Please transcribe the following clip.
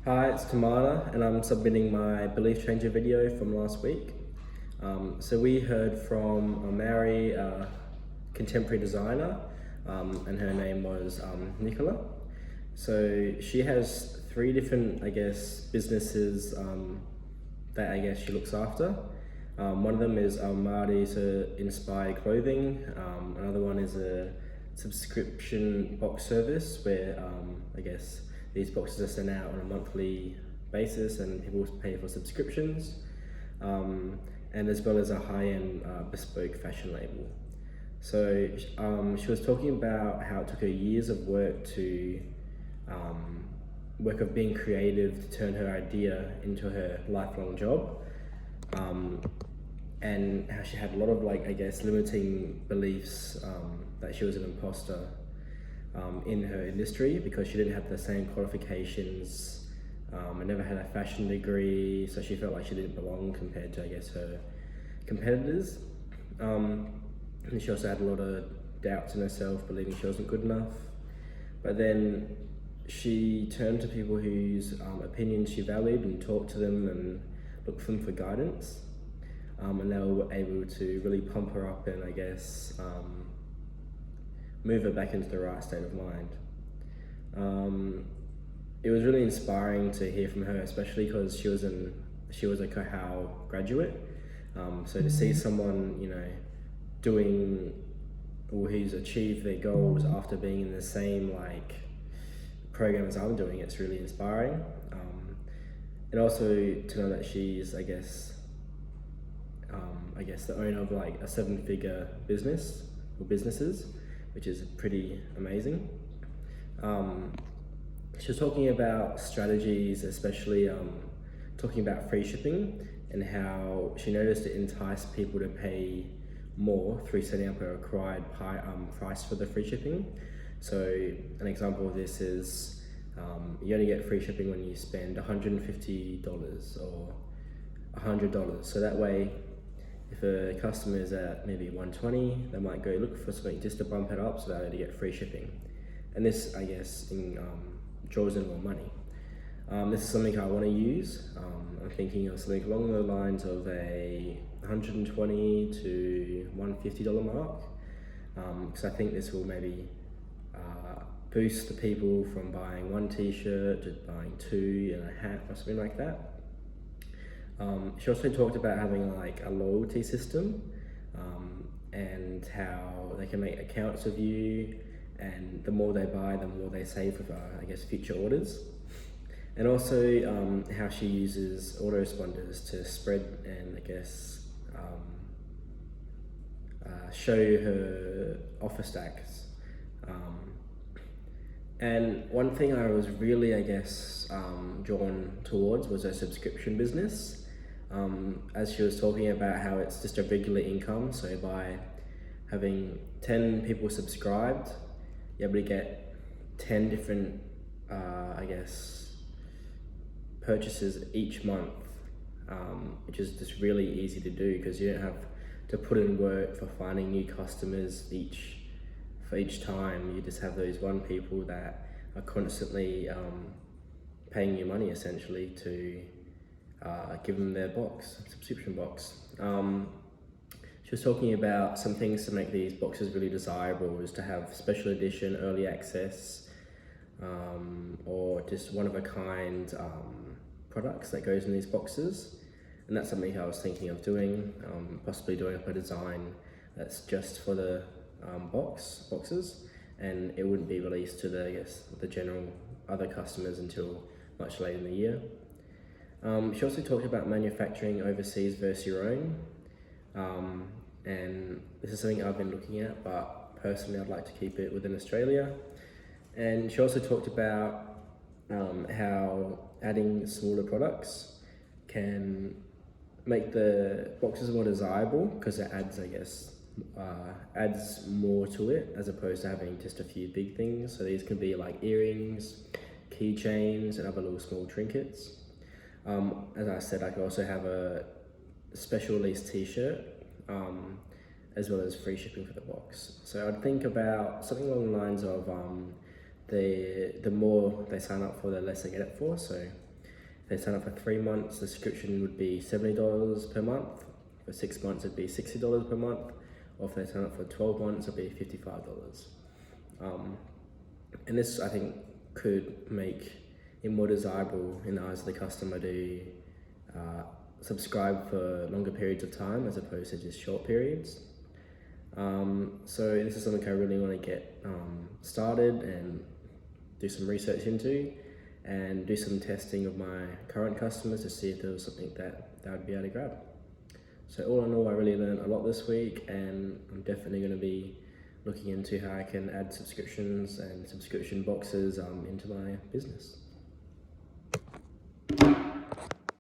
Hi, it's Tamara, and I'm submitting my belief changer video from last week. So we heard from a Maori contemporary designer, and her name was Nichola. So she has three different, businesses that she looks after. One of them is Māori to inspired clothing. Another one is a subscription box service where these boxes are sent out on a monthly basis and people pay for subscriptions, and as well as a high-end bespoke fashion label. So she was talking about how it took her years of work of being creative to turn her idea into her lifelong job, and how she had a lot of limiting beliefs, that she was an imposter in her industry because she didn't have the same qualifications, and never had a fashion degree, so she felt like she didn't belong compared to her competitors. And she also had a lot of doubts in herself, believing she wasn't good enough. But then she turned to people whose opinions she valued and talked to them and looked for them for guidance, and they were able to really pump her up and move her back into the right state of mind. It was really inspiring to hear from her, especially because she was a Kohau graduate. So to see someone, doing or who's achieved their goals after being in the same program as I'm doing, it's really inspiring. And also to know that she's, the owner of a 7-figure business or businesses, which is pretty amazing. She was talking about strategies, especially talking about free shipping and how she noticed it enticed people to pay more through setting up a required price for the free shipping. So an example of this is you only get free shipping when you spend $150 or $100. So that way, if a customer is at maybe $120, they might go look for something just to bump it up so they're able to get free shipping. And this, draws in more money. This is something I want to use. I'm thinking of something along the lines of a $120 to $150 mark, because I think this will maybe boost the people from buying one t-shirt to buying two and a hat or something like that. She also talked about having a loyalty system, and how they can make accounts of you, and the more they buy, the more they save with future orders. And also how she uses autoresponders to spread and show her offer stacks. And one thing I was really drawn towards was her subscription business. As she was talking about how it's just a regular income, so by having 10 people subscribed, you're able to get 10 different purchases each month, which is just really easy to do because you don't have to put in work for finding new customers for each time. You just have those one people that are constantly paying you money essentially to give them their subscription box. She was talking about some things to make these boxes really desirable is to have special edition, early access, or just one-of-a-kind products that goes in these boxes. And that's something I was thinking of doing, possibly doing up a design that's just for the boxes, and it wouldn't be released to the general other customers until much later in the year. She also talked about manufacturing overseas versus your own, and this is something I've been looking at, but personally I'd like to keep it within Australia. And she also talked about how adding smaller products can make the boxes more desirable because it adds, adds more to it as opposed to having just a few big things. So these can be like earrings, keychains, and other little small trinkets. As I said, I could also have a special release t-shirt, as well as free shipping for the box. So I'd think about something along the lines of the more they sign up for, the less they get it for. So If they sign up for 3 months, the subscription would be $70 per month. For 6 months, it'd be $60 per month. Or if they sign up for 12 months, it'd be $55. And this, I think, could make it more desirable in the eyes of the customer to subscribe for longer periods of time as opposed to just short periods. So this is something I really want to get started and do some research into, and do some testing of my current customers to see if there was something that they would be able to grab. So all in all, I really learned a lot this week, and I'm definitely going to be looking into how I can add subscriptions and subscription boxes into my business.